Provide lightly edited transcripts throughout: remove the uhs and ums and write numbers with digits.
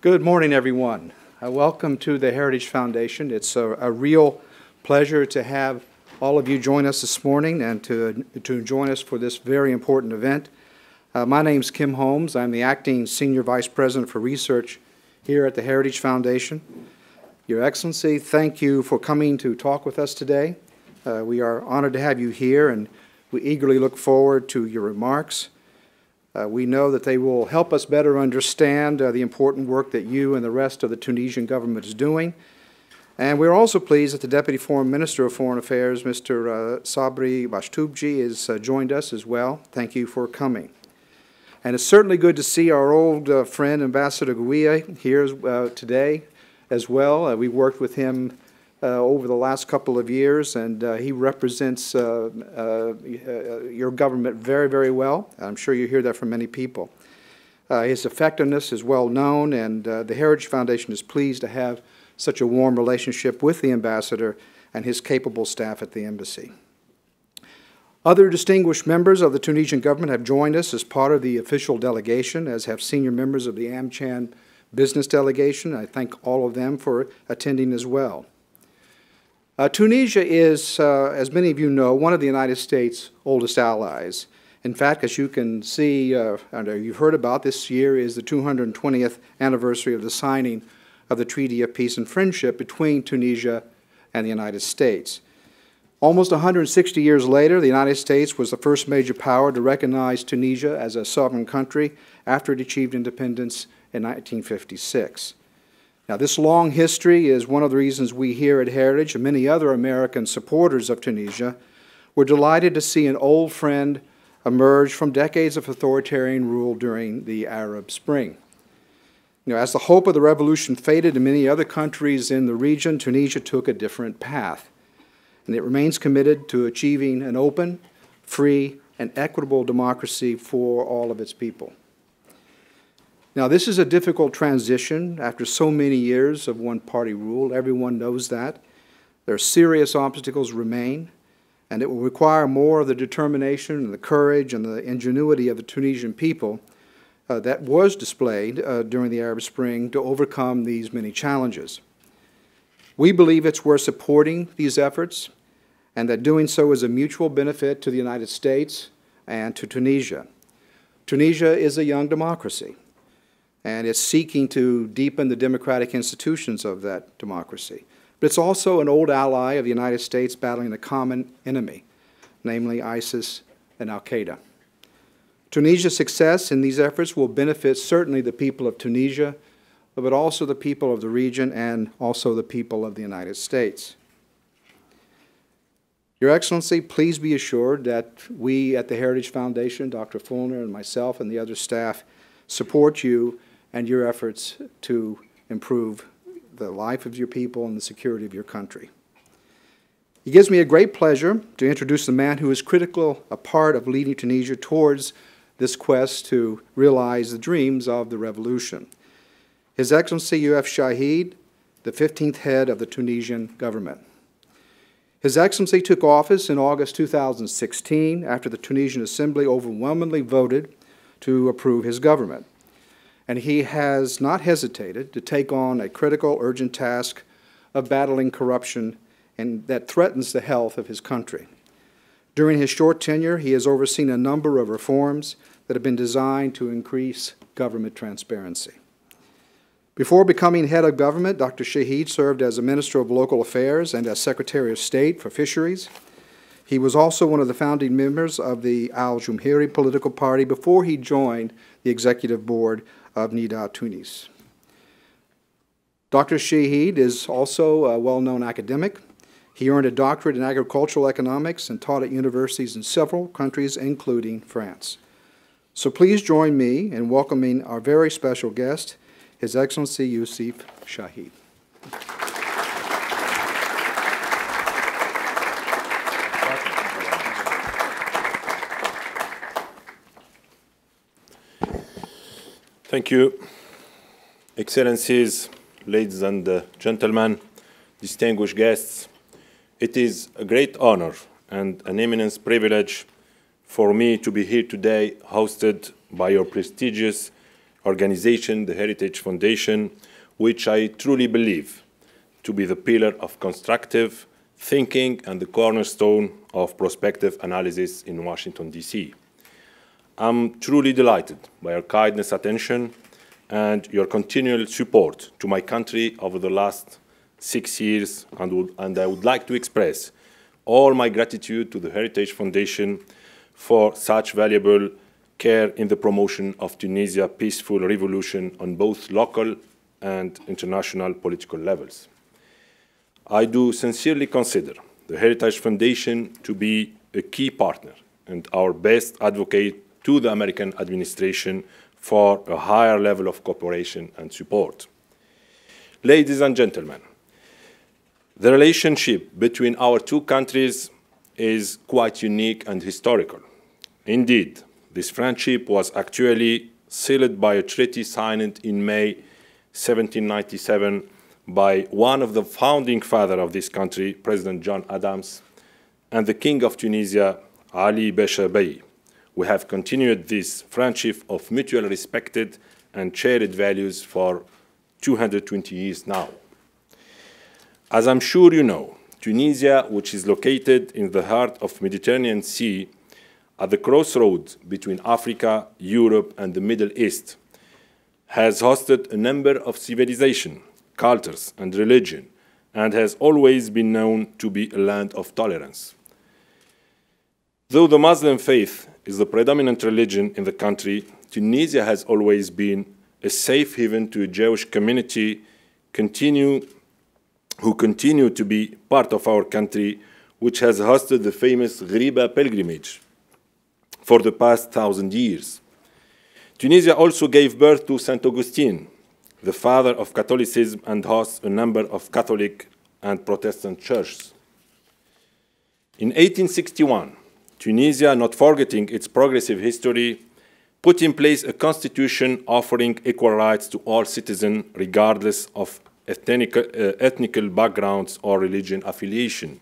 Good morning, everyone. Welcome to the Heritage Foundation. It's a real pleasure to have all of you join us this morning and to join us for this very important event. My name's Kim Holmes. I'm the Acting Senior Vice President for Research here at the Heritage Foundation. Your Excellency, thank you for coming to talk with us today. We are honored to have you here, and we eagerly look forward to your remarks. We know that they will help us better understand the important work that you and the rest of the Tunisian government is doing. And we're also pleased that the Deputy Foreign Minister of Foreign Affairs, Mr. Sabri Bashtoubji, has joined us as well. Thank you for coming. And it's certainly good to see our old friend, Ambassador Gouia, here today as well. We worked with him over the last couple of years, and he represents your government very, very well. I'm sure you hear that from many people. His effectiveness is well known, and the Heritage Foundation is pleased to have such a warm relationship with the ambassador and his capable staff at the embassy. Other distinguished members of the Tunisian government have joined us as part of the official delegation, as have senior members of the AmCham business delegation. I thank all of them for attending as well. Tunisia is, as many of you know, one of the United States' oldest allies. In fact, as you can see, and you've heard about, this year is the 220th anniversary of the signing of the Treaty of Peace and Friendship between Tunisia and the United States. Almost 160 years later, the United States was the first major power to recognize Tunisia as a sovereign country after it achieved independence in 1956. Now, this long history is one of the reasons we here at Heritage and many other American supporters of Tunisia were delighted to see an old friend emerge from decades of authoritarian rule during the Arab Spring. As the hope of the revolution faded in many other countries in the region, Tunisia took a different path, and it remains committed to achieving an open, free, and equitable democracy for all of its people. Now, this is a difficult transition after so many years of one-party rule. Everyone knows that. There are serious obstacles remain, and it will require more of the determination and the courage and the ingenuity of the Tunisian people that was displayed during the Arab Spring to overcome these many challenges. We believe it's worth supporting these efforts, and that doing so is a mutual benefit to the United States and to Tunisia. Tunisia is a young democracy, and it's seeking to deepen the democratic institutions of that democracy. But it's also an old ally of the United States battling a common enemy, namely ISIS and al-Qaeda. Tunisia's success in these efforts will benefit certainly the people of Tunisia, but also the people of the region and also the people of the United States. Your Excellency, please be assured that we at the Heritage Foundation, Dr. Fulner and myself and the other staff, support you and your efforts to improve the life of your people and the security of your country. It gives me a great pleasure to introduce the man who is critical a part of leading Tunisia towards this quest to realize the dreams of the revolution. His Excellency Youssef Chahid, the 15th head of the Tunisian government. His Excellency took office in August 2016 after the Tunisian Assembly overwhelmingly voted to approve his government. And he has not hesitated to take on a critical, urgent task of battling corruption and that threatens the health of his country. During his short tenure, he has overseen a number of reforms that have been designed to increase government transparency. Before becoming head of government, Dr. Chahid served as a Minister of Local Affairs and as Secretary of State for Fisheries. He was also one of the founding members of the Al-Jumhiri political party before he joined the executive board of Nida Tunis. Dr. Chahid is also a well-known academic. He earned a doctorate in agricultural economics and taught at universities in several countries, including France. So please join me in welcoming our very special guest, His Excellency Youssef Chahid. Thank you, Excellencies, ladies and gentlemen, distinguished guests. It is a great honor and an immense privilege for me to be here today, hosted by your prestigious organization, the Heritage Foundation, which I truly believe to be the pillar of constructive thinking and the cornerstone of prospective analysis in Washington, D.C. I'm truly delighted by your kindness, attention, and your continual support to my country over the last 6 years, and I would like to express all my gratitude to the Heritage Foundation for such valuable care in the promotion of Tunisia's peaceful revolution on both local and international political levels. I do sincerely consider the Heritage Foundation to be a key partner and our best advocate to the American administration for a higher level of cooperation and support. Ladies and gentlemen, the relationship between our two countries is quite unique and historical. Indeed, this friendship was actually sealed by a treaty signed in May 1797 by one of the founding fathers of this country, President John Adams, and the King of Tunisia, Ali Besha Bey. We have continued this friendship of mutually respected and shared values for 220 years now. As I'm sure you know, Tunisia, which is located in the heart of the Mediterranean Sea, at the crossroads between Africa, Europe, and the Middle East, has hosted a number of civilizations, cultures, and religion, and has always been known to be a land of tolerance. Though the Muslim faith is the predominant religion in the country, Tunisia has always been a safe haven to a Jewish community who continue to be part of our country, which has hosted the famous Ghriba pilgrimage for the past 1,000 years. Tunisia also gave birth to Saint Augustine, the father of Catholicism, and hosts a number of Catholic and Protestant churches. In 1861, Tunisia, not forgetting its progressive history, put in place a constitution offering equal rights to all citizens regardless of ethnical backgrounds or religion affiliation.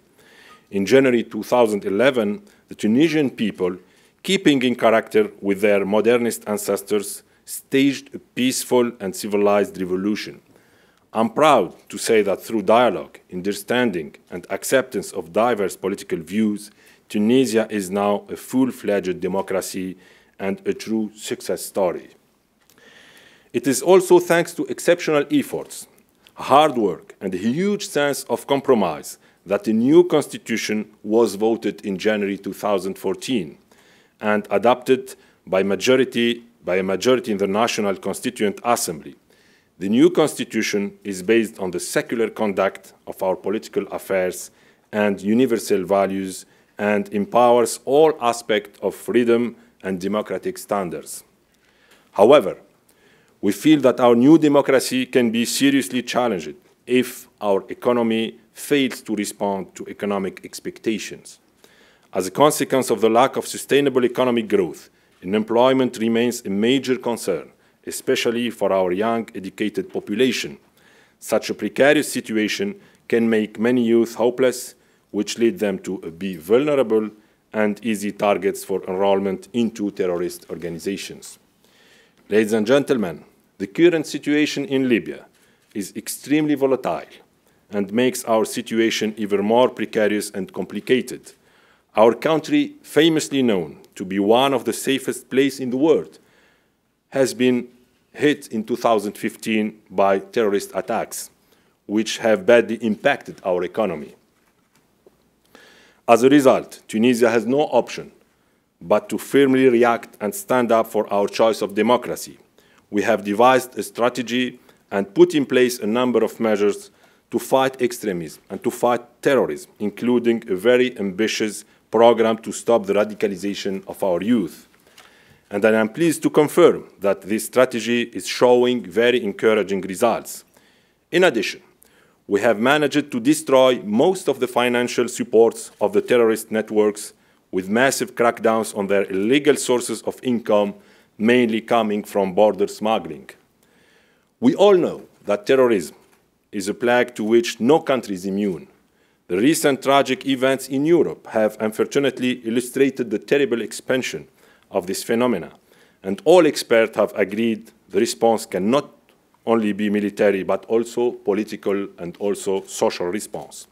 In January 2011, the Tunisian people, keeping in character with their modernist ancestors, staged a peaceful and civilized revolution. I'm proud to say that through dialogue, understanding, and acceptance of diverse political views, Tunisia is now a full-fledged democracy and a true success story. It is also thanks to exceptional efforts, hard work, and a huge sense of compromise that the new constitution was voted in January 2014 and adopted by a majority in the National Constituent Assembly. The new constitution is based on the secular conduct of our political affairs and universal values and empowers all aspects of freedom and democratic standards. However, we feel that our new democracy can be seriously challenged if our economy fails to respond to economic expectations. As a consequence of the lack of sustainable economic growth, unemployment remains a major concern, especially for our young, educated population. Such a precarious situation can make many youth hopeless, which lead them to be vulnerable and easy targets for enrollment into terrorist organizations. Ladies and gentlemen, the current situation in Libya is extremely volatile and makes our situation even more precarious and complicated. Our country, famously known to be one of the safest places in the world, has been hit in 2015 by terrorist attacks, which have badly impacted our economy. As a result, Tunisia has no option but to firmly react and stand up for our choice of democracy. We have devised a strategy and put in place a number of measures to fight extremism and to fight terrorism, including a very ambitious program to stop the radicalization of our youth. And I am pleased to confirm that this strategy is showing very encouraging results. In addition, we have managed to destroy most of the financial supports of the terrorist networks with massive crackdowns on their illegal sources of income, mainly coming from border smuggling. We all know that terrorism is a plague to which no country is immune. The recent tragic events in Europe have unfortunately illustrated the terrible expansion of this phenomena, and all experts have agreed the response can not only be military, but also political and also social response.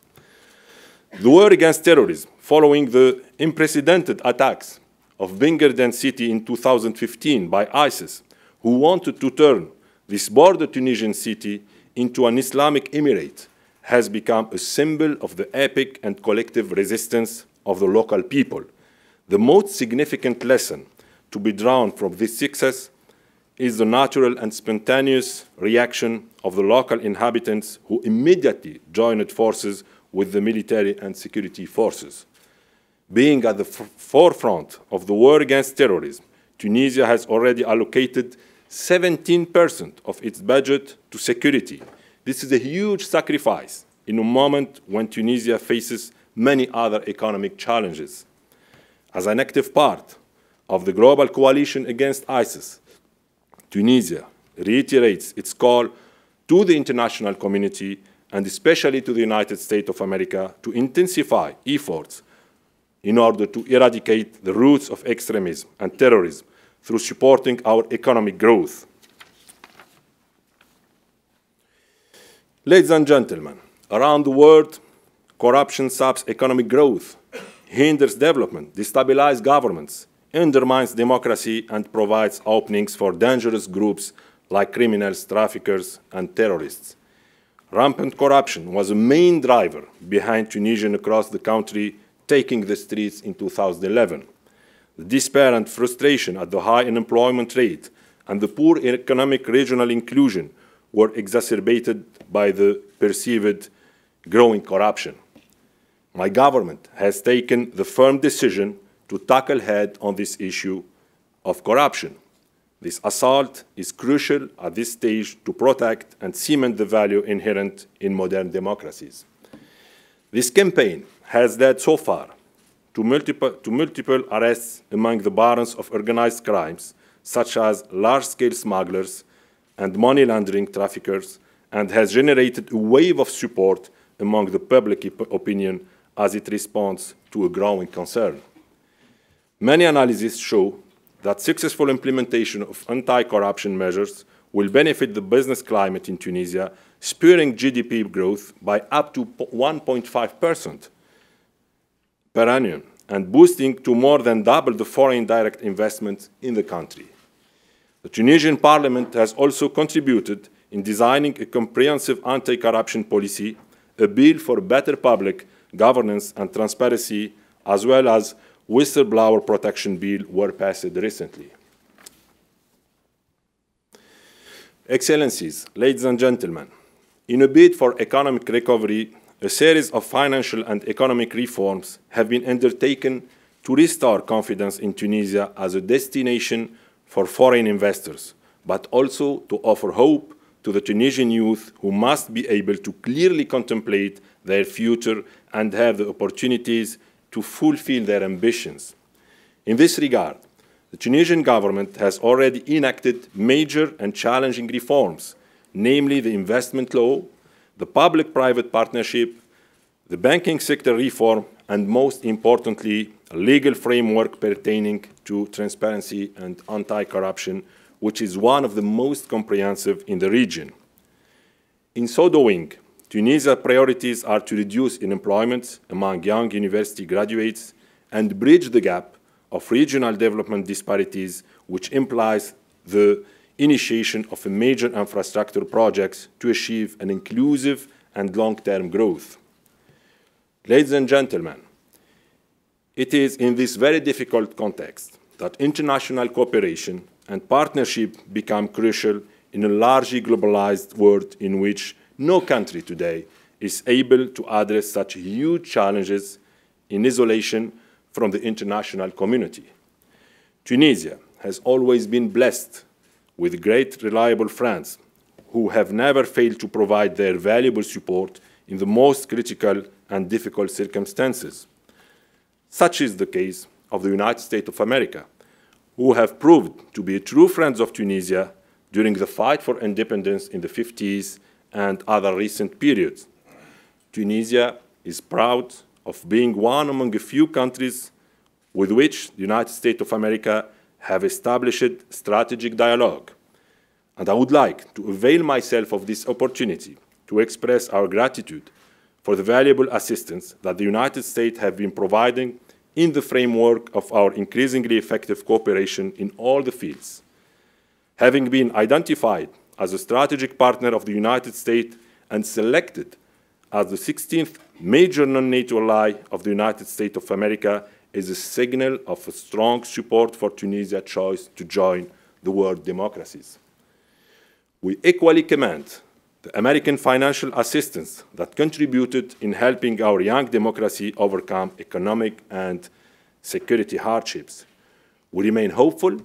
The war against terrorism, following the unprecedented attacks of Bingerden city in 2015 by ISIS, who wanted to turn this border Tunisian city into an Islamic emirate, has become a symbol of the epic and collective resistance of the local people. The most significant lesson to be drawn from this success is the natural and spontaneous reaction of the local inhabitants who immediately joined forces with the military and security forces. Being at the forefront of the war against terrorism, Tunisia has already allocated 17% of its budget to security. This is a huge sacrifice in a moment when Tunisia faces many other economic challenges. As an active part of the global coalition against ISIS, Tunisia reiterates its call to the international community and especially to the United States of America to intensify efforts in order to eradicate the roots of extremism and terrorism through supporting our economic growth. Ladies and gentlemen, around the world, corruption saps economic growth, hinders development, destabilizes governments, undermines democracy, and provides openings for dangerous groups like criminals, traffickers, and terrorists. Rampant corruption was a main driver behind Tunisians across the country taking the streets in 2011. The despair and frustration at the high unemployment rate and the poor economic regional inclusion were exacerbated by the perceived growing corruption. My government has taken the firm decision to tackle head on this issue of corruption. This assault is crucial at this stage to protect and cement the value inherent in modern democracies. This campaign has led so far to multiple arrests among the barons of organized crimes, such as large-scale smugglers and money laundering traffickers, and has generated a wave of support among the public opinion as it responds to a growing concern. Many analyses show that successful implementation of anti-corruption measures will benefit the business climate in Tunisia, spurring GDP growth by up to 1.5% per annum and boosting to more than double the foreign direct investment in the country. The Tunisian parliament has also contributed in designing a comprehensive anti-corruption policy, a bill for better public governance and transparency, as well as whistleblower protection bill were passed recently. Excellencies, ladies and gentlemen, in a bid for economic recovery, a series of financial and economic reforms have been undertaken to restore confidence in Tunisia as a destination for foreign investors, but also to offer hope to the Tunisian youth who must be able to clearly contemplate their future and have the opportunities to fulfill their ambitions. In this regard, the Tunisian government has already enacted major and challenging reforms, namely the investment law, the public-private partnership, the banking sector reform, and most importantly, a legal framework pertaining to transparency and anti-corruption, which is one of the most comprehensive in the region. In so doing, Tunisia's priorities are to reduce unemployment among young university graduates and bridge the gap of regional development disparities, which implies the initiation of a major infrastructure projects to achieve an inclusive and long-term growth. Ladies and gentlemen, it is in this very difficult context that international cooperation and partnership become crucial in a largely globalized world in which no country today is able to address such huge challenges in isolation from the international community. Tunisia has always been blessed with great reliable friends who have never failed to provide their valuable support in the most critical and difficult circumstances. Such is the case of the United States of America, who have proved to be true friends of Tunisia during the fight for independence in the 50s and other recent periods. Tunisia is proud of being one among a few countries with which the United States of America have established strategic dialogue. And I would like to avail myself of this opportunity to express our gratitude for the valuable assistance that the United States have been providing in the framework of our increasingly effective cooperation in all the fields. Having been identified as a strategic partner of the United States and selected as the 16th major non-NATO ally of the United States of America is a signal of a strong support for Tunisia's choice to join the world democracies. We equally commend the American financial assistance that contributed in helping our young democracy overcome economic and security hardships. We remain hopeful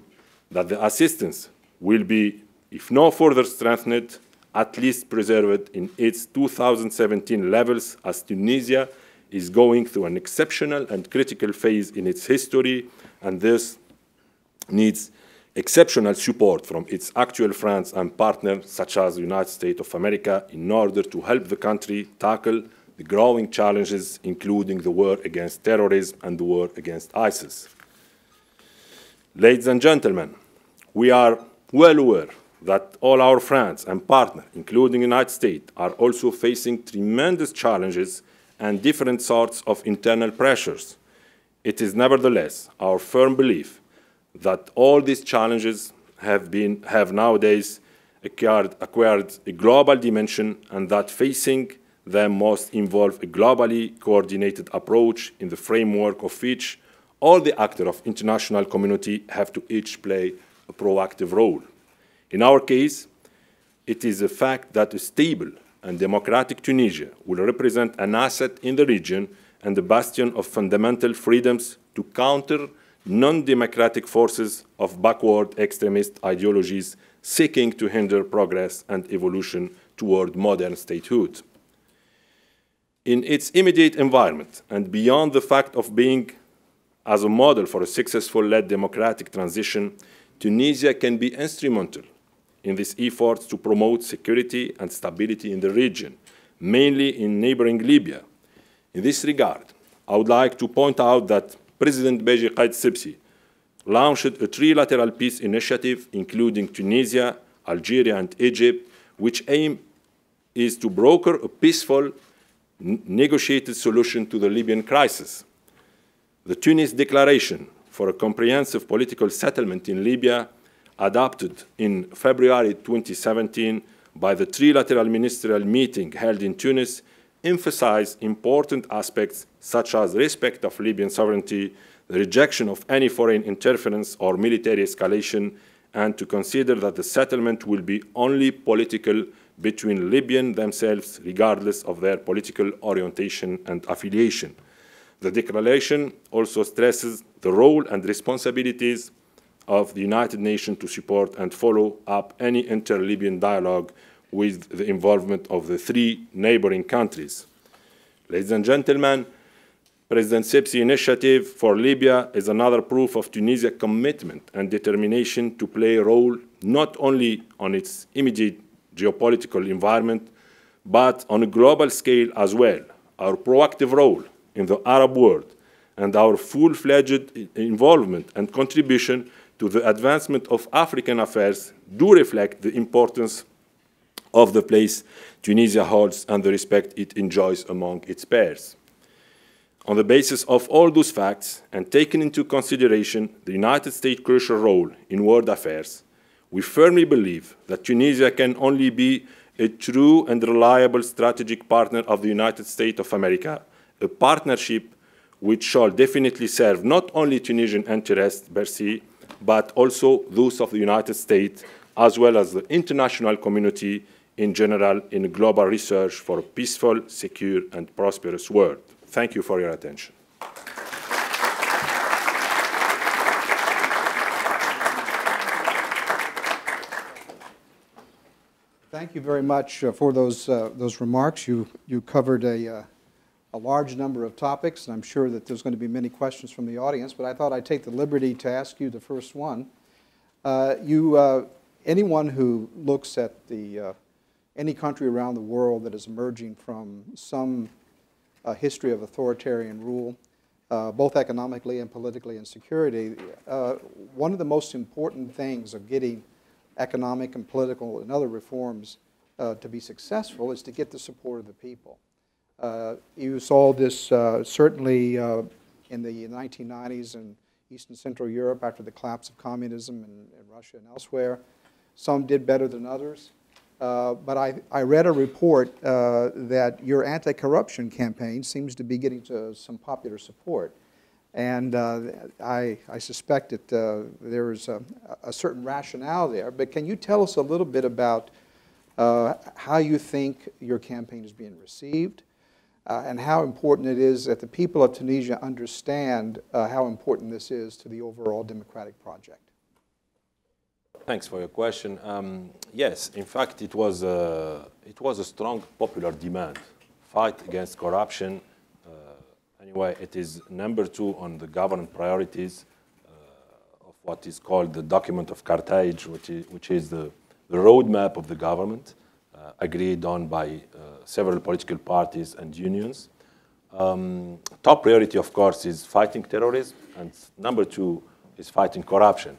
that the assistance will be, if no further strengthened, at least preserved in its 2017 levels, as Tunisia is going through an exceptional and critical phase in its history, and thus needs exceptional support from its actual friends and partners, such as the United States of America, in order to help the country tackle the growing challenges, including the war against terrorism and the war against ISIS. Ladies and gentlemen, we are well aware that all our friends and partners, including the United States, are also facing tremendous challenges and different sorts of internal pressures. It is nevertheless our firm belief that all these challenges have nowadays acquired a global dimension, and that facing them must involve a globally coordinated approach in the framework of which all the actors of international community have to each play a proactive role. In our case, it is a fact that a stable and democratic Tunisia will represent an asset in the region and a bastion of fundamental freedoms to counter non-democratic forces of backward extremist ideologies seeking to hinder progress and evolution toward modern statehood. In its immediate environment, and beyond the fact of being as a model for a successful led democratic transition, Tunisia can be instrumental in this effort to promote security and stability in the region, mainly in neighboring Libya. In this regard, I would like to point out that President Beji Qaid Sibsi launched a trilateral peace initiative, including Tunisia, Algeria, and Egypt, which aim is to broker a peaceful, negotiated solution to the Libyan crisis. The Tunis Declaration for a Comprehensive Political Settlement in Libya, adopted in February 2017 by the trilateral ministerial meeting held in Tunis, emphasize important aspects such as respect of Libyan sovereignty, the rejection of any foreign interference or military escalation, and to consider that the settlement will be only political between Libyans themselves, regardless of their political orientation and affiliation. The declaration also stresses the role and responsibilities of the United Nations to support and follow up any inter-Libyan dialogue with the involvement of the three neighboring countries. Ladies and gentlemen, President Sibsi's initiative for Libya is another proof of Tunisia's commitment and determination to play a role not only on its immediate geopolitical environment, but on a global scale as well. Our proactive role in the Arab world and our full-fledged involvement and contribution to the advancement of African affairs do reflect the importance of the place Tunisia holds and the respect it enjoys among its peers. On the basis of all those facts, and taking into consideration the United States' crucial role in world affairs, we firmly believe that Tunisia can only be a true and reliable strategic partner of the United States of America, a partnership which shall definitely serve not only Tunisian interests per se, but also those of the United States, as well as the international community in general, in global research for a peaceful, secure, and prosperous world. Thank you for your attention. Thank you very much for those remarks. You covered a large number of topics, and I'm sure that there's going to be many questions from the audience, but I thought I'd take the liberty to ask you the first one. Anyone who looks at any country around the world that is emerging from some history of authoritarian rule, both economically and politically and security, one of the most important things of getting economic and political and other reforms to be successful is to get the support of the people. You saw this certainly in the 1990s in Eastern Central Europe after the collapse of communism in Russia and elsewhere. Some did better than others. But I read a report that your anti-corruption campaign seems to be getting some popular support. And I suspect that there is a certain rationale there. But can you tell us a little bit about how you think your campaign is being received and how important it is that the people of Tunisia understand how important this is to the overall democratic project? Thanks for your question. Yes, in fact, it was a strong popular demand. Fight against corruption. Anyway, it is number 2 on the government priorities of what is called the document of Carthage, which is the roadmap of the government, agreed on by several political parties and unions. Top priority, of course, is fighting terrorism, and number 2 is fighting corruption.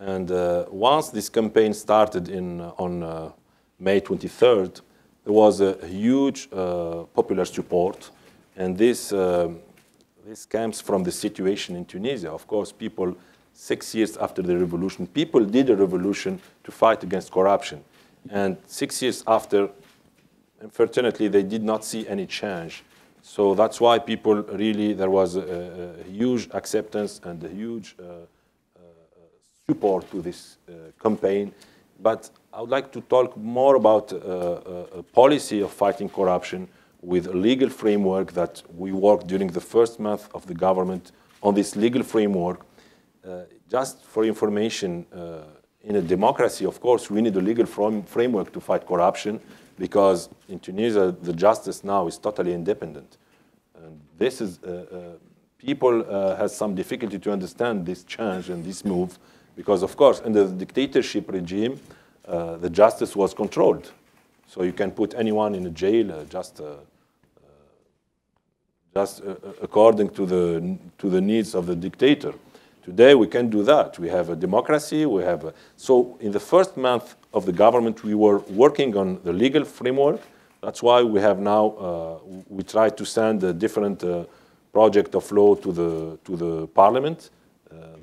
And once this campaign started on May 23rd, there was a huge popular support, and this comes from the situation in Tunisia. Of course, people, 6 years after the revolution, people did a revolution to fight against corruption. And 6 years after, unfortunately, they did not see any change. So that's why people really, there was a huge acceptance and a huge support to this campaign. But I would like to talk more about a policy of fighting corruption with a legal framework that we worked during the first month of the government on this legal framework. Just for information, in a democracy, of course, we need a legal framework to fight corruption because in Tunisia, the justice now is totally independent. And this is, people have some difficulty to understand this change and this move because, of course, under the dictatorship regime, the justice was controlled. So you can put anyone in a jail just according to the needs of the dictator. Today we can do that. We have a democracy. So in the first month of the government, we were working on the legal framework. That's why we have now we try to send a different project of law to the parliament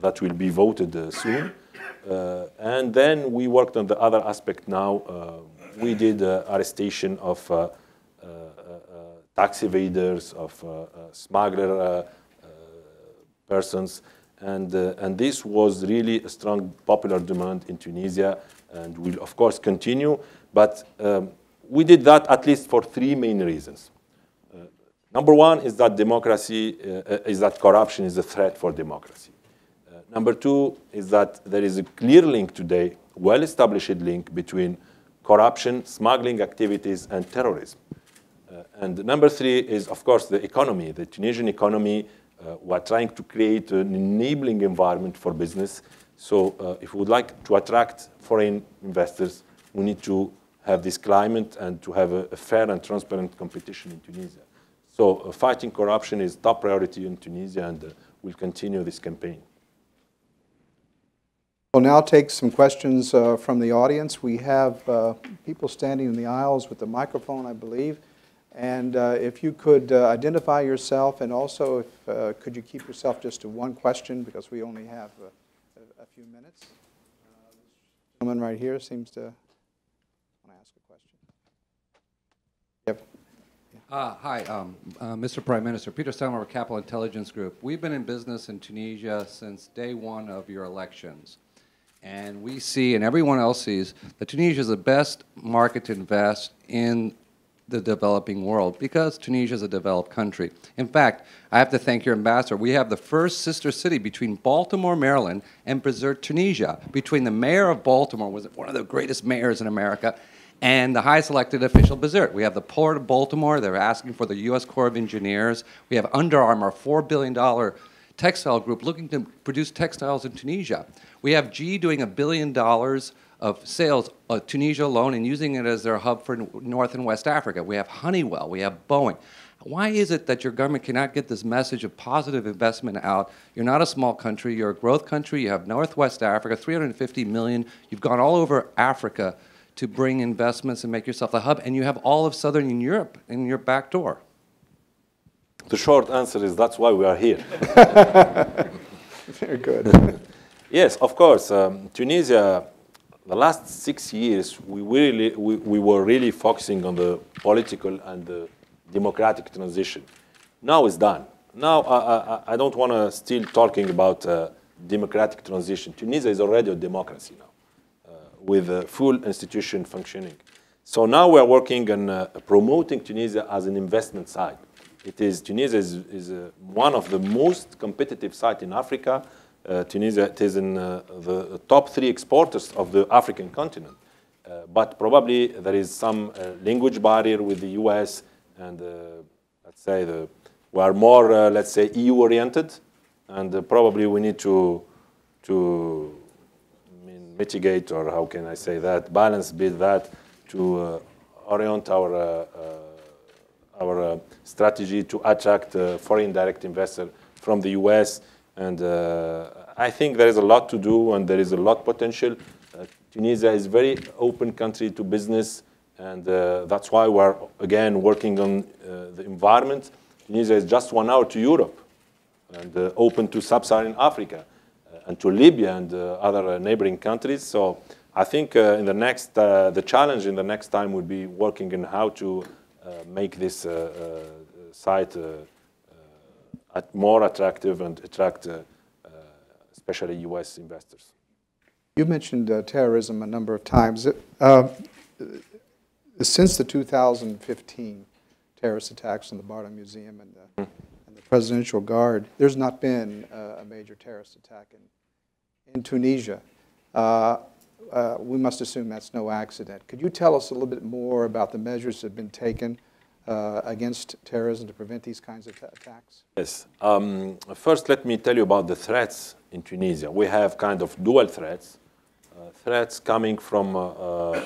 that will be voted soon. And then we worked on the other aspect now. We did arrestation of tax evaders, of smuggler persons, and this was really a strong popular demand in Tunisia, and will of course continue. But we did that at least for 3 main reasons. Number 1 is that corruption is a threat for democracy. Number 2 is that there is a clear link today, well-established link between corruption, smuggling activities, and terrorism. And number 3 is, of course, the economy. The Tunisian economy, we're trying to create an enabling environment for business. So if we would like to attract foreign investors, we need to have this climate and to have a fair and transparent competition in Tunisia. So fighting corruption is top priority in Tunisia, and we'll continue this campaign. We'll now take some questions from the audience. We have people standing in the aisles with the microphone, I believe. And if you could identify yourself, and also if, could you keep yourself just to one question because we only have a few minutes. This gentleman right here seems to want to ask a question. Yep. Hi, Mr. Prime Minister. Peter Selmer, Capital Intelligence Group. We've been in business in Tunisia since day 1 of your elections. And we see, and everyone else sees, that Tunisia is the best market to invest in the developing world because Tunisia is a developed country. In fact, I have to thank your ambassador. We have the first sister city between Baltimore, Maryland, and Bizerte, Tunisia. Between the mayor of Baltimore, was one of the greatest mayors in America, and the highest elected official, Bizerte. We have the Port of Baltimore. They're asking for the U.S. Corps of Engineers. We have Under Armour, $4 billion textile group looking to produce textiles in Tunisia. We have GE doing $1 billion of sales, Tunisia alone, and using it as their hub for North and West Africa. We have Honeywell, we have Boeing. Why is it that your government cannot get this message of positive investment out? You're not a small country, you're a growth country, you have Northwest Africa, 350 million, you've gone all over Africa to bring investments and make yourself a hub, and you have all of Southern Europe in your back door. The short answer is that's why we are here. Very good. Yes, of course. Tunisia, the last 6 years, we were really focusing on the political and the democratic transition. Now it's done. Now I don't want to still talking about democratic transition. Tunisia is already a democracy now, with a full institution functioning. So now we are working on promoting Tunisia as an investment site. Tunisia is one of the most competitive sites in Africa. Tunisia is in the top 3 exporters of the African continent. But probably there is some language barrier with the US, and let's say we are more, let's say, EU-oriented, and probably we need to mitigate, or how can I say that, balance a bit that to orient our strategy to attract foreign direct investor from the US. And I think there is a lot to do, and there is a lot potential. Tunisia is a very open country to business, and that's why we're, again, working on the environment. Tunisia is just 1 hour to Europe, and open to sub-Saharan Africa, and to Libya and other neighboring countries. So I think in the next, the challenge in the next time would be working on how to make this site more attractive and attract especially US investors. You mentioned terrorism a number of times. Since the 2015 terrorist attacks on the Bardo Museum and the Presidential Guard, there's not been a major terrorist attack in Tunisia. We must assume that's no accident. Could you tell us a little bit more about the measures that have been taken against terrorism to prevent these kinds of attacks? Yes. First, let me tell you about the threats in Tunisia. We have kind of dual threats. Threats coming from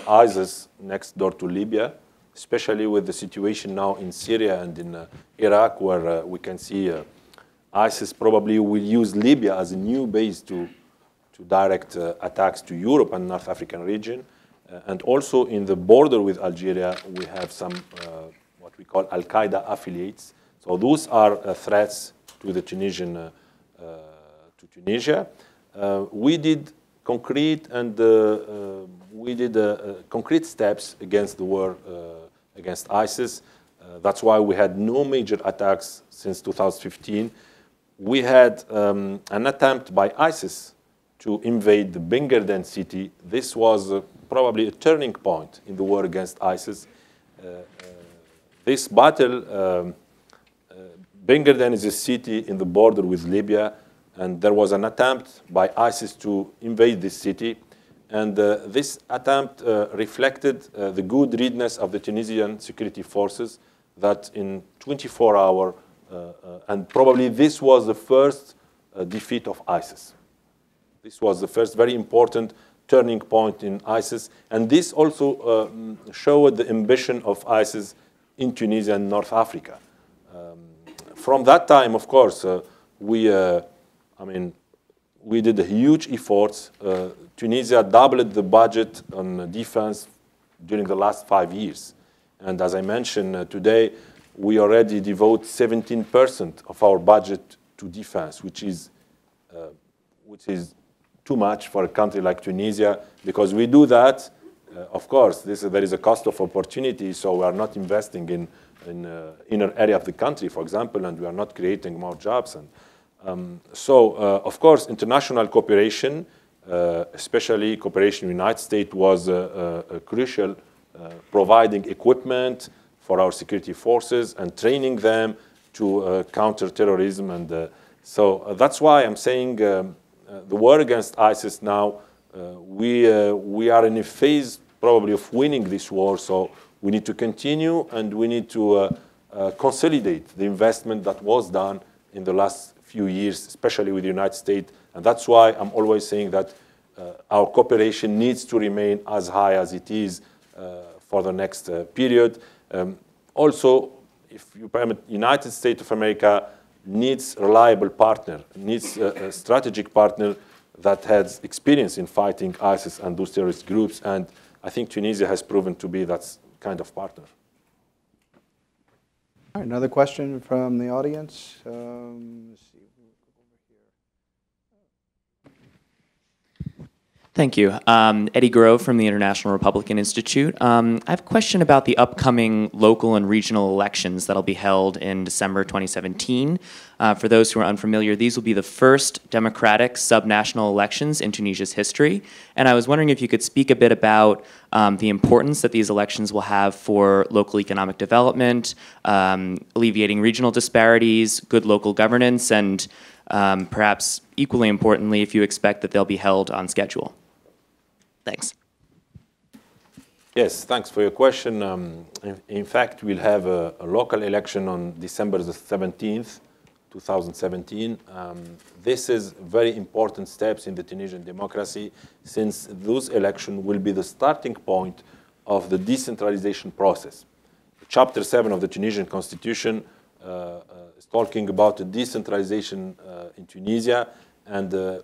ISIS next door to Libya, especially with the situation now in Syria and in Iraq, where we can see ISIS probably will use Libya as a new base to direct attacks to Europe and North African region. And also in the border with Algeria, we have some what we call Al-Qaeda affiliates. So those are threats to the Tunisia. We did concrete concrete steps against the war against ISIS. That's why we had no major attacks since 2015. We had an attempt by ISIS to invade the Bengerden city. This was probably a turning point in the war against ISIS. This battle, Bengerden is a city in the border with Libya, and there was an attempt by ISIS to invade this city. And this attempt reflected the good readiness of the Tunisian security forces that in 24 hours, and probably this was the first defeat of ISIS. This was the first very important turning point in ISIS. And this also showed the ambition of ISIS in Tunisia and North Africa. From that time, of course, we did a huge efforts. Tunisia doubled the budget on defense during the last 5 years. And as I mentioned today, we already devote 17% of our budget to defense, which is too much for a country like Tunisia, because we do that. Of course, there is a cost of opportunity, so we are not investing in inner area of the country, for example, and we are not creating more jobs. And of course, international cooperation, especially cooperation with the United States, was crucial, providing equipment for our security forces and training them to counter terrorism. And so that's why I'm saying the war against ISIS now, we are in a phase probably of winning this war. So we need to continue, and we need to consolidate the investment that was done in the last few years, especially with the United States. And that's why I'm always saying that our cooperation needs to remain as high as it is for the next period. Also, if you permit, United States of America needs a reliable partner, needs a strategic partner that has experience in fighting ISIS and those terrorist groups, and I think Tunisia has proven to be that kind of partner. All right, another question from the audience. Let's see. Thank you. Eddie Grove from the International Republican Institute. I have a question about the upcoming local and regional elections that will be held in December 2017. For those who are unfamiliar, these will be the first democratic subnational elections in Tunisia's history. And I was wondering if you could speak a bit about the importance that these elections will have for local economic development, alleviating regional disparities, good local governance, and perhaps equally importantly, if you expect that they'll be held on schedule. Thanks. Yes, thanks for your question. In fact, we'll have a local election on December the 17th, 2017. This is very important steps in the Tunisian democracy, since those elections will be the starting point of the decentralization process. Chapter 7 of the Tunisian constitution is talking about the decentralization in Tunisia, and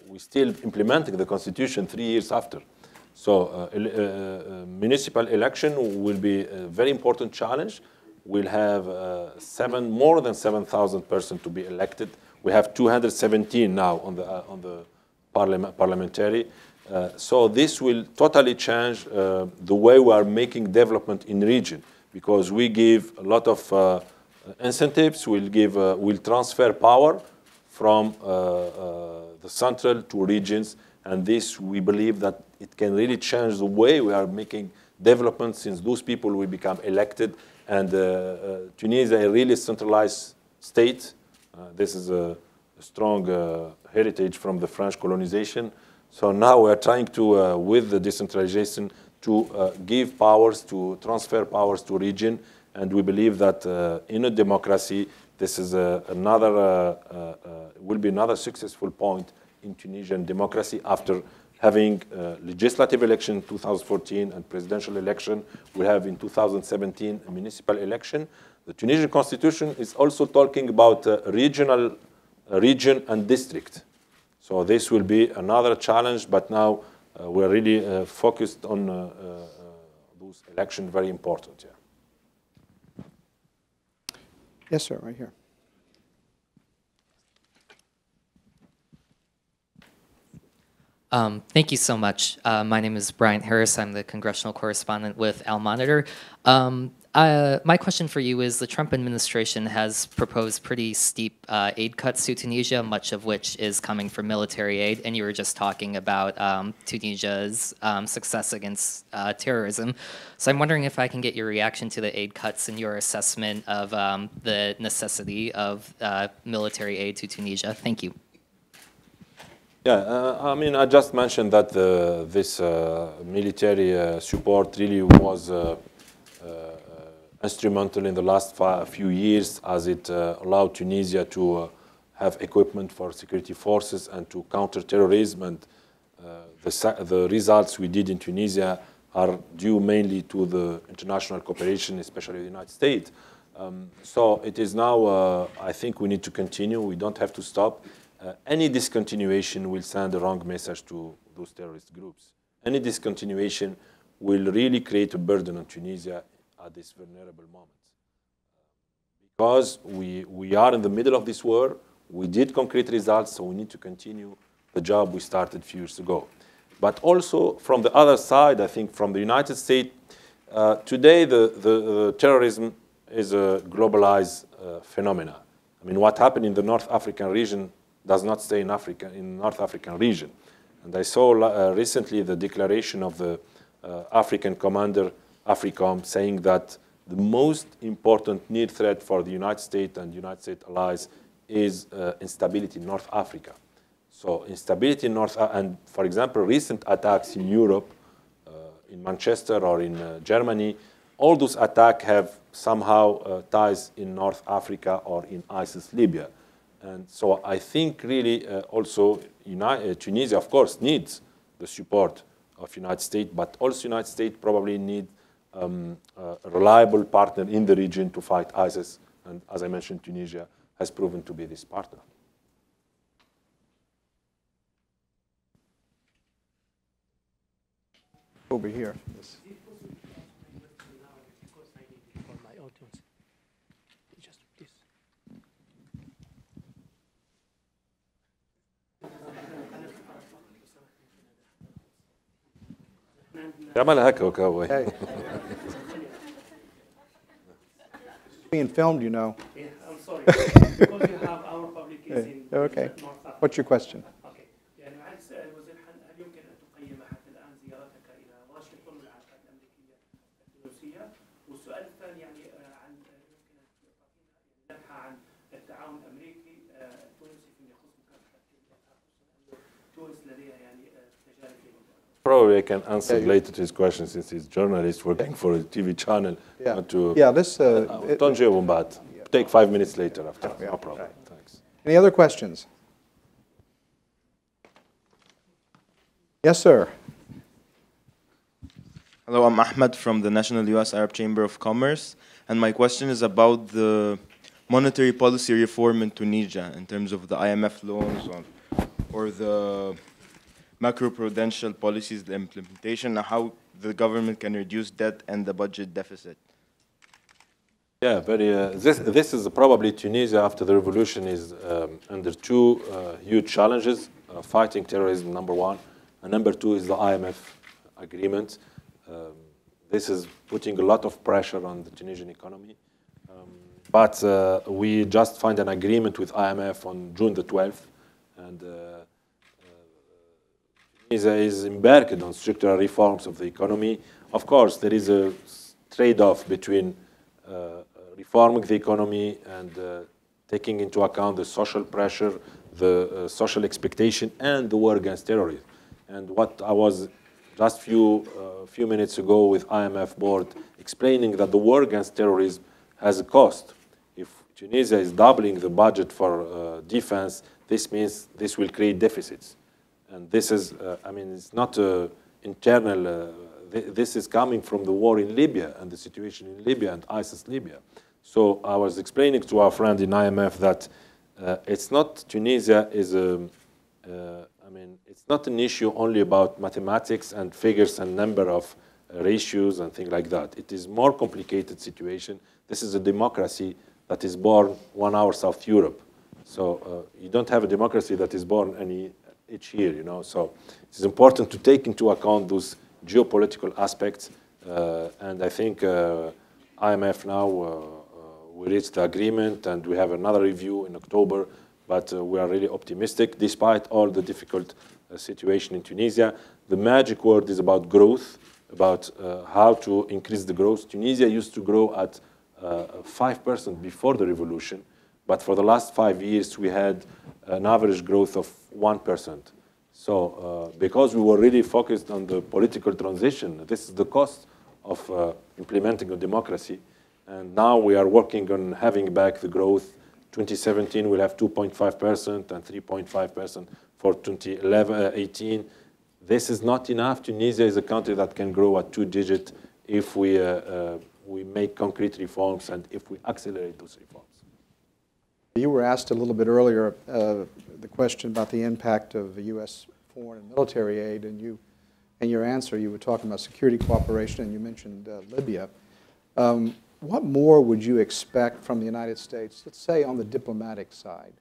we're still implementing the constitution 3 years after. So municipal election will be a very important challenge. We'll have more than 7,000 persons to be elected. We have 217 now on the parliamentary. So this will totally change the way we are making development in the region, because we give a lot of incentives. We'll transfer power from the central to regions, and this, we believe that it can really change the way we are making development, since those people will become elected. And Tunisia is a really centralized state. This is a strong heritage from the French colonization. So now we are trying to, with the decentralization, to give powers, to transfer powers to region. And we believe that in a democracy, this is will be another successful point in Tunisian democracy after having legislative election in 2014 and presidential election. We have in 2017 a municipal election. The Tunisian constitution is also talking about region and district. So this will be another challenge, but now we're really focused on those elections, very important. Yeah. Yes, sir, right here. Thank you so much. My name is Bryant Harris. I'm the congressional correspondent with Al Monitor. My question for you is, the Trump administration has proposed pretty steep aid cuts to Tunisia, much of which is coming from military aid, and you were just talking about Tunisia's success against terrorism. So I'm wondering if I can get your reaction to the aid cuts and your assessment of the necessity of military aid to Tunisia. Thank you. Yeah, I mean, I just mentioned that this military support really was instrumental in the last few years, as it allowed Tunisia to have equipment for security forces and to counter terrorism. And the results we did in Tunisia are due mainly to the international cooperation, especially the United States. So it is now, I think we need to continue. We don't have to stop. Any discontinuation will send the wrong message to those terrorist groups. Any discontinuation will really create a burden on Tunisia at this vulnerable moment. Because we are in the middle of this war, we did concrete results, so we need to continue the job we started a few years ago. But also from the other side, I think from the United States, today the terrorism is a globalized phenomena. I mean, what happened in the North African region does not stay in Africa, in the North African region. And I saw recently the declaration of the African commander, AFRICOM, saying that the most important near threat for the United States and United States allies is instability in North Africa. So instability in and for example, recent attacks in Europe, in Manchester or in Germany, all those attacks have somehow ties in North Africa or in ISIS Libya. And so I think really also Tunisia, of course, needs the support of United States, but also United States probably need a reliable partner in the region to fight ISIS. And as I mentioned, Tunisia has proven to be this partner. Over here. Yes. عملها هكا وكاوي. Hey. Being filmed, you know. Yeah, I'm sorry. Because you have our public is in Okay. North Africa. What's your question? Okay. يعني معالي السائل وزير هل يمكن أن تقيم حتى الآن زيارتك إلى واشنطن والعلاقات الأمريكية التونسية؟ والسؤال الثاني يعني عن يمكن أن تعطينا لمحة عن التعاون الأمريكي التونسي فيما يخص مكافحة الإرهاب، تونس لديها يعني تجارب في المنطقة. Probably I can answer later to his question since he's a journalist working for a TV channel. Yeah. Not to, Yeah, this. don't جاوب بعد. Take 5 minutes later after. Yeah, No problem. right. Thanks. Any other questions? Yes, sir. Hello, I'm Ahmed from the National U.S. Arab Chamber of Commerce, and my question is about the monetary policy reform in Tunisia in terms of the IMF loans or the macroprudential policies, the implementation, and how the government can reduce debt and the budget deficit. Yeah, very. This is probably Tunisia after the revolution is under two huge challenges: fighting terrorism, number one, and number two is the IMF agreement. This is putting a lot of pressure on the Tunisian economy. But we just find an agreement with IMF on June the 12th, and Tunisia is embarked on structural reforms of the economy. Of course, there is a trade-off between reforming the economy and taking into account the social pressure, the social expectation, and the war against terrorism. And what I was just few minutes ago with IMF board explaining that the war against terrorism has a cost. If Tunisia is doubling the budget for defense, this means this will create deficits. And this is, I mean, it's not internal. This is coming from the war in Libya and the situation in Libya and ISIS Libya. So I was explaining to our friend in IMF that it's not Tunisia is I mean, it's not an issue only about mathematics and figures and number of ratios and things like that. It is more complicated situation. This is a democracy that is born 1 hour South Europe. So you don't have a democracy that is born each year, you know. So it's important to take into account those geopolitical aspects. And I think IMF now, we reached the agreement and we have another review in October. But we are really optimistic despite all the difficult situation in Tunisia. The magic word is about growth, about how to increase the growth. Tunisia used to grow at 5% before the revolution, but for the last 5 years we had an average growth of 1%. So because we were really focused on the political transition, this is the cost of implementing a democracy. And now we are working on having back the growth. 2017 we'll have 2.5% and 3.5% for 2018. This is not enough. Tunisia is a country that can grow at 2-digit if we make concrete reforms and if we accelerate those reforms. You were asked a little bit earlier the question about the impact of U.S. foreign and military aid, and in your answer you were talking about security cooperation and you mentioned Libya. What more would you expect from the United States, let's say on the diplomatic side,